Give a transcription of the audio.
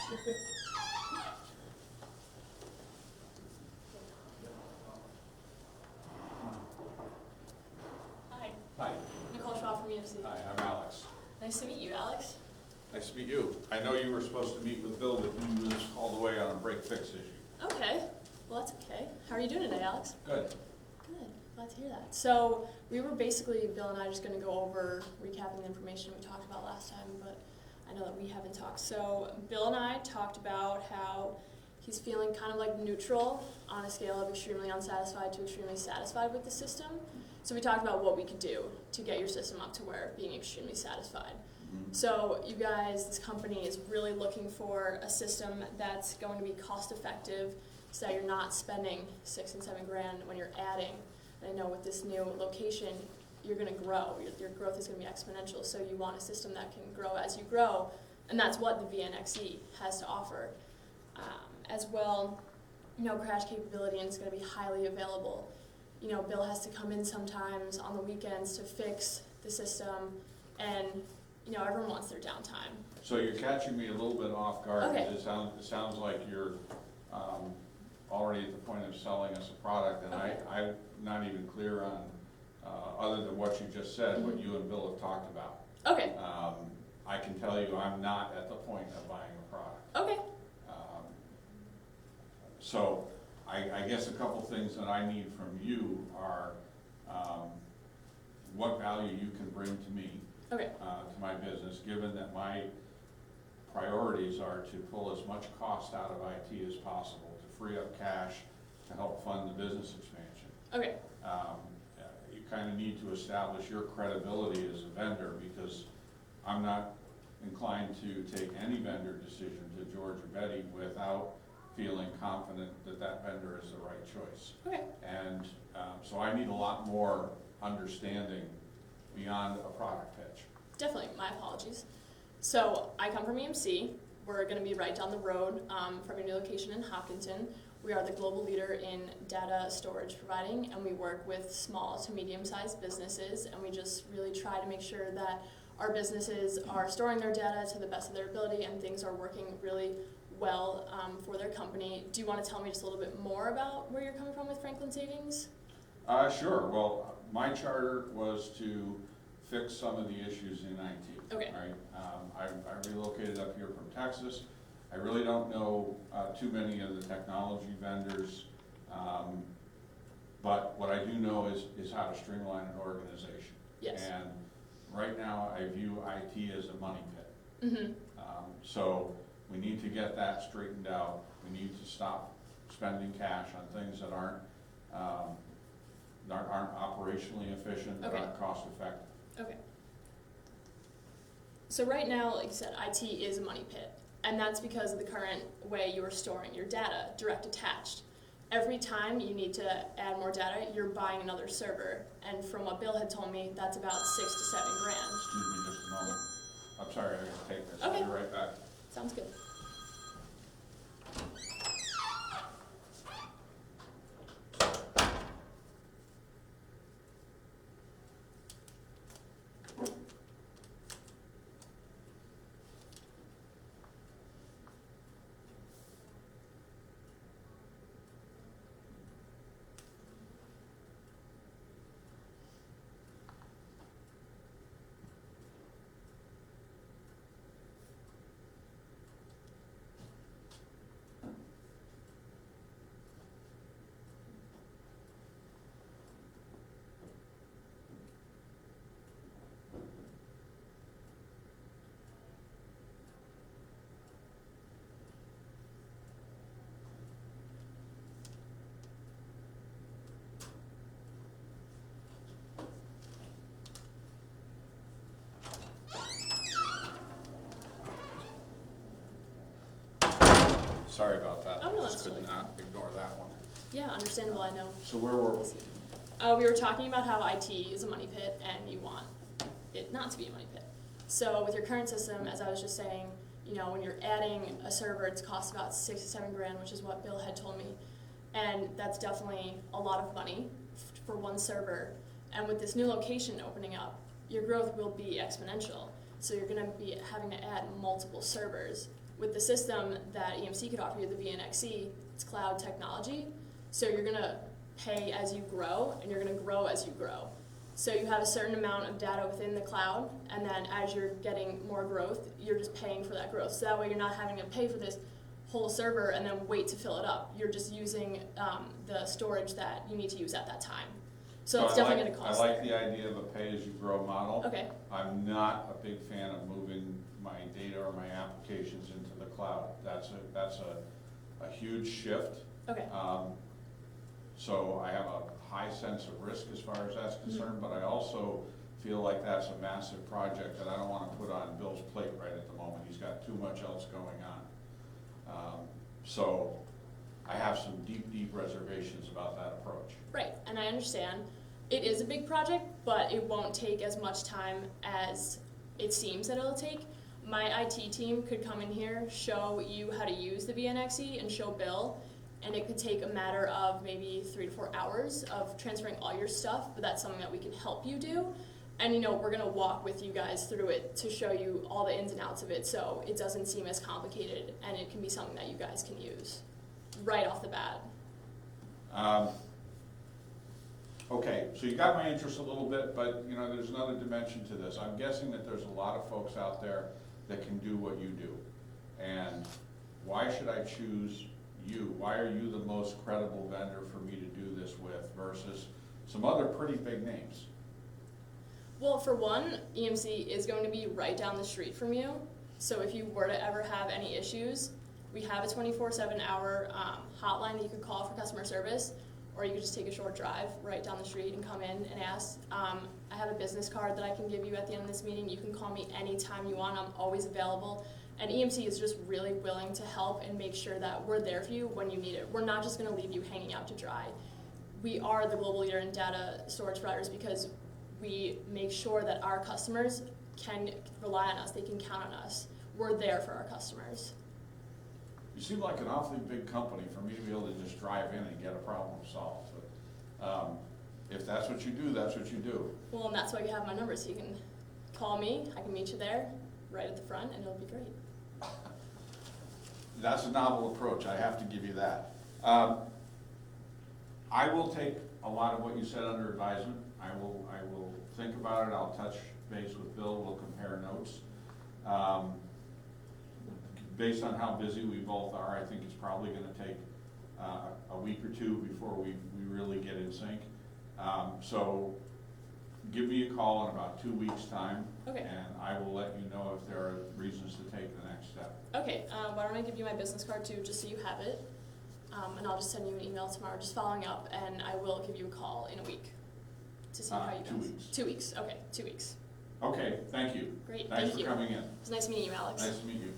Hi. Hi. Nicole Schwab from EFC. Hi, I'm Alex. Nice to meet you, Alex. Nice to meet you. I know you were supposed to meet with Bill, but he was called away on a break-fix issue. Okay. Well, that's okay. How are you doing today, Alex? Good. Good. Glad to hear that. So we were basically, Bill and I, just going to go over recapping the information we talked about last time, but I know that we haven't talked. So Bill and I talked about how he's feeling kind of like neutral on a scale of extremely unsatisfied to extremely satisfied with the system. So we talked about what we could do to get your system up to where being extremely satisfied. So you guys, this company is really looking for a system that's going to be cost effective so that you're not spending $6 and $7 grand when you're adding. And I know with this new location, you're going to grow. Your growth is going to be exponential, so you want a system that can grow as you grow, and that's what the VNXE has to offer. As well, crash capability, and it's going to be highly available. Bill has to come in sometimes on the weekends to fix the system, and everyone wants their downtime. So you're catching me a little bit off guard. Okay. It sounds like you're already at the point of selling us a product, and Okay. I'm not even clear on, other than what you just said, what you and Bill have talked about. Okay. I can tell you I'm not at the point of buying a product. Okay. So I guess a couple things that I need from you are what value you can bring to me, Okay. to my business, given that my priorities are to pull as much cost out of IT as possible, to free up cash to help fund the business expansion. Okay. You kind of need to establish your credibility as a vendor, because I'm not inclined to take any vendor decision to George or Betty without feeling confident that that vendor is the right choice. Okay. And so I need a lot more understanding beyond a product pitch. Definitely. My apologies. So I come from EMC. We're going to be right down the road from your new location in Hopkinton. We are the global leader in data storage providing, and we work with small to medium-sized businesses, and we just really try to make sure that our businesses are storing their data to the best of their ability and things are working really well for their company. Do you want to tell me just a little bit more about where you're coming from with Franklin Savings? Sure. Well, my charter was to fix some of the issues in IT. Okay. Right. I relocated up here from Texas. I really don't know too many of the technology vendors, but what I do know is how to streamline an organization. Yes. And right now, I view IT as a money pit. Mm-hmm. So we need to get that straightened out. We need to stop spending cash on things that aren't operationally efficient, that Okay. aren't cost effective. Okay. So right now, like you said, IT is a money pit, and that's because of the current way you are storing your data, direct attached. Every time you need to add more data, you're buying another server, and from what Bill had told me, that's about $6 to $7 grand. Excuse me just a moment. I'm sorry, I gotta take this. Okay. I'll be right back. Sounds good. Sorry about that. Oh, no, I that's just could totally not ignore that one. Yeah, understandable, I know. So where were we? We were talking about how IT is a money pit and you want it not to be a money pit. So with your current system, as I was just saying, when you're adding a server, it's costs about $6 to $7 grand, which is what Bill had told me. And that's definitely a lot of money for one server. And with this new location opening up, your growth will be exponential. So you're going to be having to add multiple servers. With the system that EMC could offer you, the VNXC, it's cloud technology. So you're gonna pay as you grow, and you're gonna grow as you grow. So you have a certain amount of data within the cloud, and then as you're getting more growth, you're just paying for that growth. So that way you're not having to pay for this whole server and then wait to fill it up. You're just using the storage that you need to use at that time. So it's definitely going to cost. I like the idea of a pay-as-you-grow model. Okay. I'm not a big fan of moving my data or my applications into the cloud. That's a huge shift. Okay. So I have a high sense of risk as far as that's concerned, but I also feel like that's a massive project that I don't want to put on Bill's plate right at the moment. He's got too much else going on. So I have some deep reservations about that approach. Right, and I understand. It is a big project, but it won't take as much time as it seems that it'll take. My IT team could come in here, show you how to use the VNXE and show Bill, and it could take a matter of maybe 3 to 4 hours of transferring all your stuff, but that's something that we can help you do. And we're gonna walk with you guys through it to show you all the ins and outs of it so it doesn't seem as complicated and it can be something that you guys can use right off the bat. Okay, so you got my interest a little bit, but there's another dimension to this. I'm guessing that there's a lot of folks out there that can do what you do. And why should I choose you? Why are you the most credible vendor for me to do this with versus some other pretty big names? Well, for one, EMC is going to be right down the street from you. So if you were to ever have any issues, we have a 24/7 hour hotline that you could call for customer service, or you could just take a short drive right down the street and come in and ask. I have a business card that I can give you at the end of this meeting. You can call me anytime you want. I'm always available. And EMC is just really willing to help and make sure that we're there for you when you need it. We're not just going to leave you hanging out to dry. We are the global leader in data storage providers because we make sure that our customers can rely on us. They can count on us. We're there for our customers. You seem like an awfully big company for me to be able to just drive in and get a problem solved. But if that's what you do, that's what you do. Well, and that's why you have my number, so you can call me. I can meet you there, right at the front, and it'll be great. That's a novel approach, I have to give you that. I will take a lot of what you said under advisement. I will think about it. I'll touch base with Bill. We'll compare notes. Based on how busy we both are, I think it's probably going to take a week or two before we really get in sync. So give me a call in about 2 weeks' time, Okay. and I will let you know if there are reasons to take the next step. Okay, why don't I give you my business card too, just so you have it, and I'll just send you an email tomorrow just following up, and I will give you a call in a week to see how you 2 weeks. 2 weeks, okay, 2 weeks. Okay, thank you. Great, Thanks thank you. for coming in. It was nice meeting you, Alex. Nice to meet you.